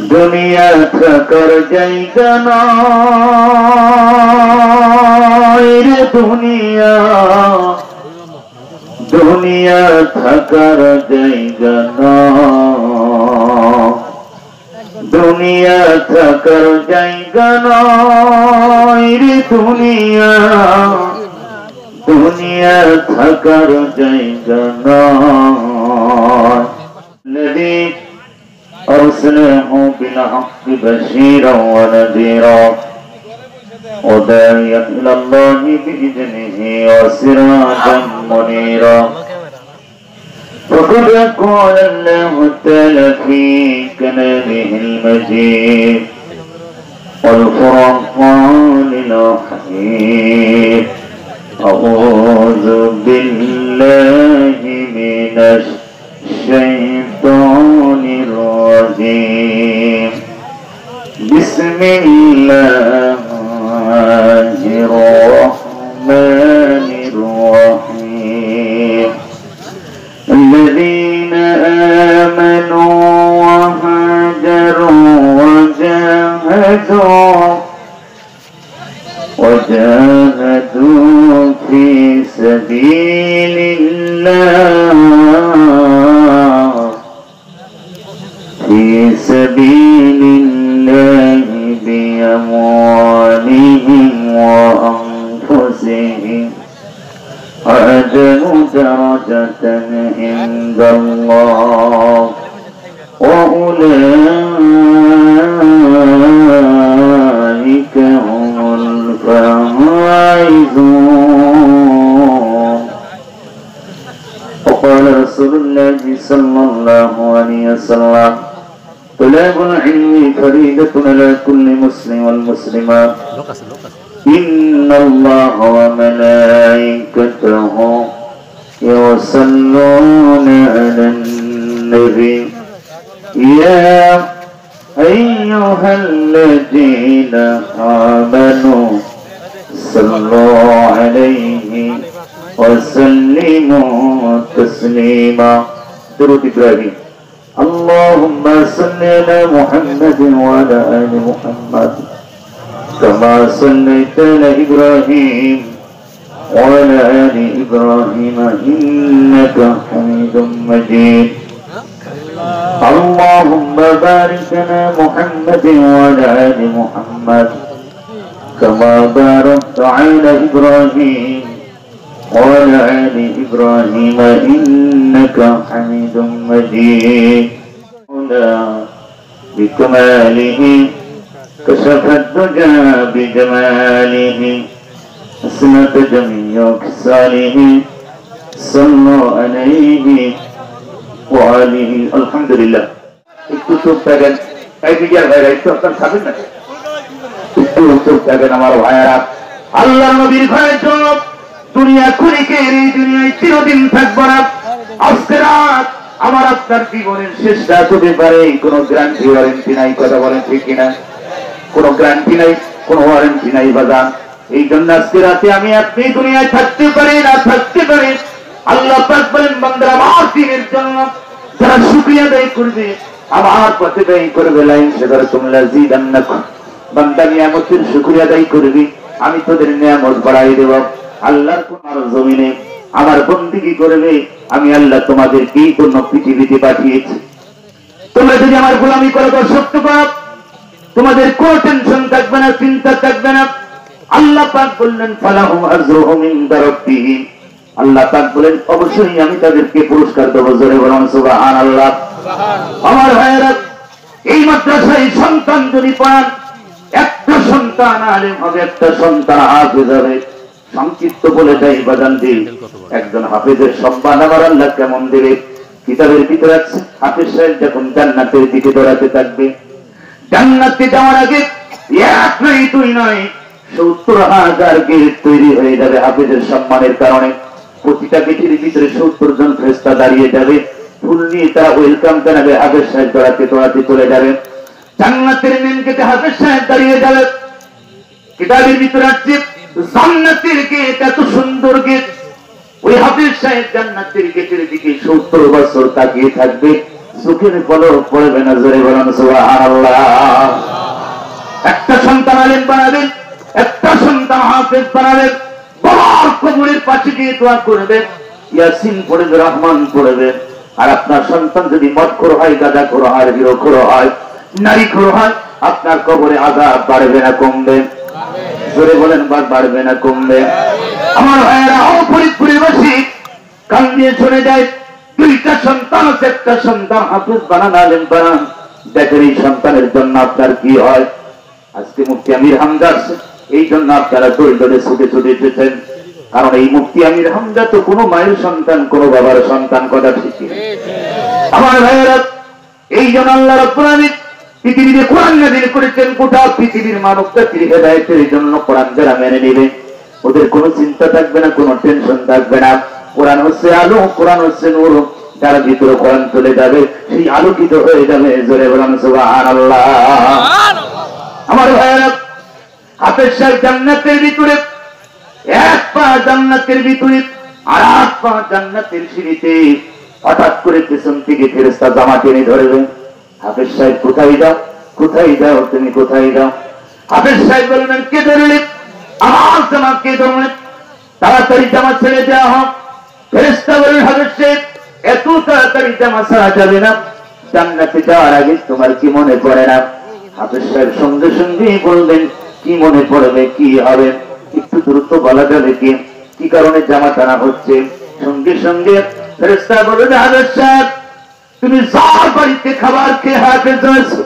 দুনিয়া থাকার জায়গা নয় রে দুনিয়া, দুনিয়া থাকার জায়গা নয়, দুনিয়া থাকার জায়গা নয় রে দুনিয়া, দুনিয়া থাকার জায়গা নয়। الذي أرسله بالحق بشيرا ونذيرا وداعيا إلى الله بإذنه وسراجا منيرا. فقد قال الله تعالى في كلامه المجيد والفرقان الحميد: أعوذ بالله من الشيطان الرجيم. بسم الله الرحمن الرحيم. الذين آمنوا وهاجروا وجاهدوا في سبيل الله، في سبيل الله بأموالهم وأنفسهم أعظم درجة عند الله وأولئك هم الفائزون. وقال رسول الله صلى الله عليه وسلم: طلب العلم فريضة على كل مسلم والمسلمة، إن الله وملائكته يصلون على النبي يا أيها الذين آمنوا صلوا عليه وسلموا تسليما. درود إبراهيم. اللهم صل على محمد وعلى آل محمد كما صليت على إبراهيم وعلى آل إبراهيم إنك حميد مجيد. اللهم بارك على محمد وعلى آل محمد كما باركت على إبراهيم وعلى آل إبراهيم إنك حميد مجيد. بكماله كشف الدجى بجماله، حسنت جميع خصاله، صلوا عليه وآله. الحمد لله. একটু চুপ থাকেন, এই বিজার ভাইরা একটু আপনার থাকেন না, একটু চুপ থাকেন আমার ভাইয়ারা। আল্লাহ নবীর ঘরের জন্য দুনিয়া খুলিকে এই দুনিয়ায় চিরদিন থাকবো না। আজকে রাত আমার আপনার জীবনের শেষ রাত হতে পারে, কোনো গ্যারান্টি ওয়ারেন্টি নাই। কথা বলেন ঠিক কিনা? কোনো গ্যারান্টি নাই, কোনো ওয়ারেন্টি নাই বাজান। এই জন্য আজকে রাতে আমি আপনি দুনিয়ায় থাকতে পারি না থাকতে পারি। আল্লাহ পাক বলেন, বান্দারা আমার দিনের জন্য যারা শুকরিয়া আদায় করবে, আমার পথে ব্যয় করবে, লাইন সেবার তোমরা জিদান্নাকুম, বান্দা নিয়ামতের শুকরিয়া আদায় করবি, আমি তোদের নিয়ামত বাড়াই দেব। আল্লাহর তোমার জমিনে আমার বন্দেগী করবে, আমি আল্লাহ তোমাদেরকে কোন পৃথিবীতে পাঠিয়েছি। তোমরা যদি আমার গোলামি করো দর্শক, তোমাদের কোনো টেনশন থাকবে না, চিন্তা থাকবে না। আল্লাহ পাক বললেন, ফালাহুম আজরুহুম ইনদা রাব্বিহিম। আল্লাহ পাক বলেন, অবশ্যই আমি তাদেরকে পুরস্কার দেব। জোরে বলুন সুবহানাল্লাহ। আমার ভাইয়েরা, এই মাদ্রাসায় সন্তান যদি পান, একটা সন্তান আলেম হবে, একটা সন্তান হাফেজ হবে। সংক্ষিপ্ত বলে যাই বাজান দিল, একজন হাফেজের সম্মান আমার আল্লাহ কেমন দেবে? কিতাবের ভিতরে আছে, হাফেজ সাহেব যখন জান্নাতের দিকে দৌড়াতে থাকবে, জান্নাতে যাওয়ার আগে এক নয় দুই নয় ৭০,০০০ গেট তৈরি হয়ে যাবে হাফেজের সম্মানের কারণে। প্রতিটা গেটের ভিতরে ৭০ জন ফেরেশতা দাঁড়িয়ে যাবে, ফুল নিয়ে তারা ওয়েলকাম জানাবে। হাফেজ সাহেব দৌড়াতে দৌড়াতে চলে যাবে। জান্নাতের মেন গেটে হাফেজ সাহেব দাঁড়িয়ে যাবে। কিতাবের ভিতরে আছে, জান্নাতের গেট এত সুন্দর গেট, ওই হাফেজ সাহেব জান্নাতের গেটের দিকে ৭০ বছর তাকিয়ে থাকবে। চোখের পলক পড়বে না, জোরে বলেন সুবহানাল্লাহ। একটা সন্তান আলেম বানাবেন, একটা সন্তান হাফেজ বানাবেন, বাবার কবরের পাশে গিয়ে দোয়া করবে, ইয়াসিন পড়বে, রহমান পড়বে। আর আপনার সন্তান যদি মদখোর হয়, গাঁজাখোর হয়, হিরোখোর হয়, নারীখোর হয়, আপনার কবরে আযাব বাড়বে না কমবে? জোরে বলেন বাড়বে না কমবে? আমার ভাইয়েরা, ফরিদপুরের বাসী কান দিয়ে চলে যায়, দুইটা সন্তান আছে, একটা সন্তান হাফেজ বানান, আলেম বানান, দেখেন এই সন্তানের জন্য আপনার কি হয়। আজকে মুফতি আমির হামজা আছে, এই জন্য আপনারা দৌড়ে দৌড়ে ছুটে ছুটে এসেছেন, কারণ এই মুফতি আমির হামজা তো কোনো মায়ের সন্তান, কোনো বাবার সন্তান, কথা ঠিক। আমার ভাইয়েরা, এই জন্য আল্লাহ রাব্বুল আলামিন পৃথিবীতে কোরআন নাযিল করেছেন, গোটা পৃথিবীর মানব জাতির হেদায়েতের জন্য। কোরআন যারা মেনে নেবে, ওদের কোনো চিন্তা থাকবে না, কোনো টেনশন থাকবে না। কোরআন হচ্ছে আলো, কোরআন হচ্ছে নূর, যার ভিতরে কোরআন চলে যাবে সেই আলোকিত হয়ে যাবে। জোরে বলেন সুবহানাল্লাহ। আমার ভাইয়েরা, হাফেজ সাহেব জান্নাতের ভিতরে, এক পা জান্নাতের ভিতরে আর এক পা জান্নাতের সিঁড়িতে, হঠাৎ করে পেছন থেকে ফেরেশতা জামা টেনে ধরবে। হাফেজ সাহেব কোথায় যাও, কোথায় যাও, তুমি কোথায় যাও? হাফেজ সাহেব বলবেন কে ধরলে? আমার জামা কে ধরলে? তাড়াতাড়ি জামা ছেড়ে দেওয়া হোক। ফেরেশতা বলেন হাফেজ সাহেব এত তাড়াতাড়ি জামা ছাড়া যাবে না, জান্নাতে যাওয়ার আগে তোমার কি মনে পড়ে না? হাফেজ সাহেব সঙ্গে সঙ্গেই বলবেন কি মনে পড়বে, কি হবে, একটু দ্রুত বলা যাবে কি, কি কারণে জামা টানা হচ্ছে? সঙ্গে সঙ্গে ফেরেশতা বলবেন হাফেজ সাহেব তুমি যার বাড়িতে খাবার খেয়ে হাফেজ হয়েছো,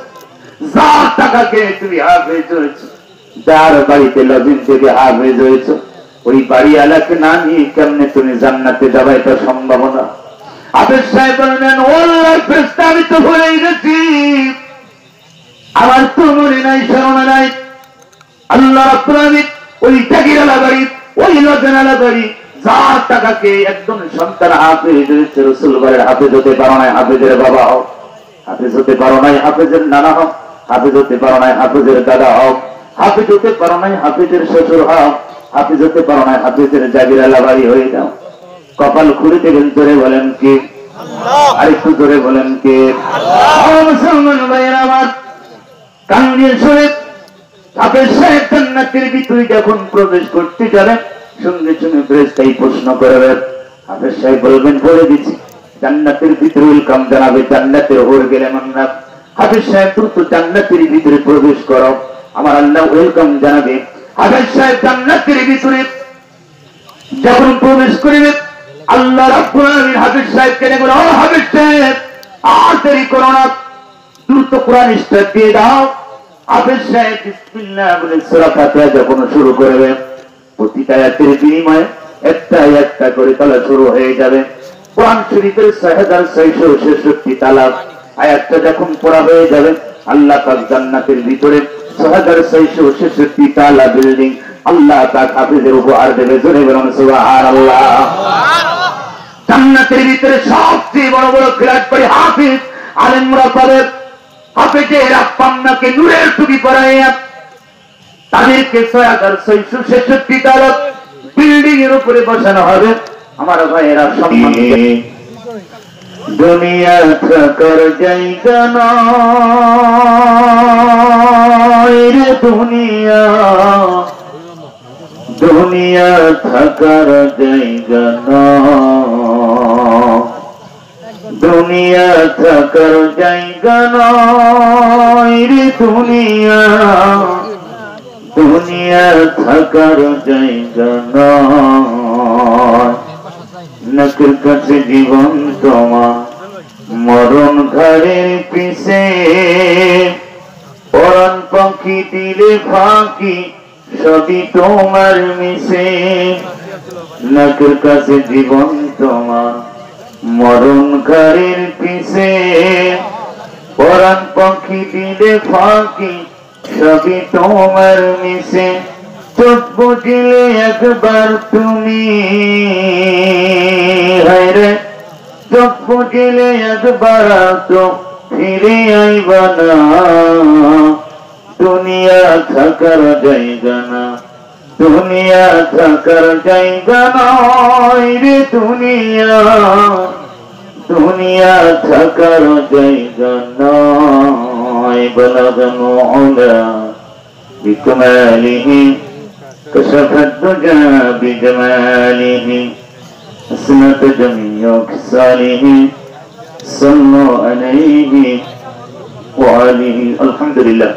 যার টাকা খেয়ে তুমি হাফেজ হয়েছো, যার বাড়িতে লজিং থেকে হাফেজ হয়েছো, ওই বাড়ি আলাকে না নিয়ে কেমনে তুমি জান্নাতে যাবে? এটা সম্ভব না। হাফেজ সাহেব বললেন ও আল্লাহর ফেরেশতা আমি তো ভুলেই গেছি, আমার তো মনে নাই, স্মরণে নাই। আল্লাহ রাব্বুল আলামিন ওই জাগিরালা বাড়ি, ওই লজনালা বাড়ি, যার টাকাকে একজন সন্তান হাফেজ হয়েছে, রাসূল বলেন হাফেজ হতে পারো নাই, হাফেজের বাবা হও, হাফেজ হতে পারো নাই, হাফেজের নানা হও, হাফেজ হতে পারো নাই, হাফেজের দাদা হও, হাফেজ হতে পারো নাই, হাফেজের শ্বশুর হও, হাফেজ হতে পারো নাই, হাফেজের জাগিরালা বাড়ি হয়ে যাও। কপাল খুলে দেবেন, জোরে বলেন কে? আর একটু জোরে বলেন কে? মুসলমান ভাইয়েরা আমার, কান দিয়ে শুনে হাফেজ সাহেব জান্নাতের ভিতরে যখন প্রবেশ করতে যাবেন, সঙ্গে সঙ্গে ফেরেশতাই প্রশ্ন করবে। হাফেজ সাহেব বলবেন বলে দিচ্ছি, জান্নাতের ভিতরে ওয়েলকাম জানাবে, জান্নাতের হয়ে গেলে আমরা হাফেজ সাহেব দ্রুত জান্নাতের ভিতরে প্রবেশ করো, আমার আল্লাহ ওয়েলকাম জানাবে। হাফেজ সাহেব জান্নাতের ভিতরে যখন প্রবেশ করবে, আল্লাহ রাব্বুল আলামিন হাফেজ সাহেবকে ডেকে বলে, ও হাফেজ সাহেব আর দেরি করো না, দ্রুত কোরআন স্টার্ট দিয়ে দাও। হাফেজ সাহেব বিসমিল্লাহ বলে সূরা ফাতিহা যখন শুরু করবে, প্রতিটা আয়াতের বিনিময়ে একটা একটা করে তালা শুরু হয়ে যাবে। কোরআন শরীফের ৬৬৬৬ তালা আয়াতটা যখন পড়া হয়ে যাবে, আল্লাহ পাক জান্নাতের ভিতরে ৬৬৬৬ তালা বিল্ডিং আল্লাহ পাক হাফেজের উপহার দেবে। জোরে বলুন সুবহানাল্লাহ। জান্নাতের ভিতরে সবচেয়ে বড় বড় ফ্ল্যাট বাড়ি হাফেজ আলেমরা পাবে। হাফেজেরা পান্নাকে নূরের টুপি পরাইয়া তাদেরকে ৬৬৬৬ তালা বিল্ডিং এর উপরে বসানো হবে। আমার ভাইয়েরা সম্মান, দুনিয়া থাকার জায়গা নয় রে দুনিয়া, দুনিয়া থাকার জায়গা নয়, দুনিয়া থাকার জায়গা নয় রে দুনিয়া, দুনিয়া থাকার জায়গা নয়। নাকের কাছে জীবন তোমার, মরণ ঘাড়ের পিছে, পরাণ পাখি দিলে ফাঁকি সবই তোমার মিশে। নাকের কাছে জীবন তোমার, মরণ ঘাড়ের পিছে, পরাণ পাখি দিলে ফাঁকি সবই তোমার মিশে। চোখ বুঝিলে একবার তুমি, হায়রে চোখ বুঝিলে একবার তো ফিরে আইবা না, দুনিয়া থাকার জায়গা না, দুনিয়া থাকার জায়গা নয় রে দুনিয়া, দুনিয়া থাকার জায়গা নয় বালাগান উলা বিকমালিহি কাশাফাত দুজা বিজামালিহি হাসনাত জামিউ খিসালিহি সাল্লু আলাইহি ওয়া আলিহি আলহামদুলিল্লাহ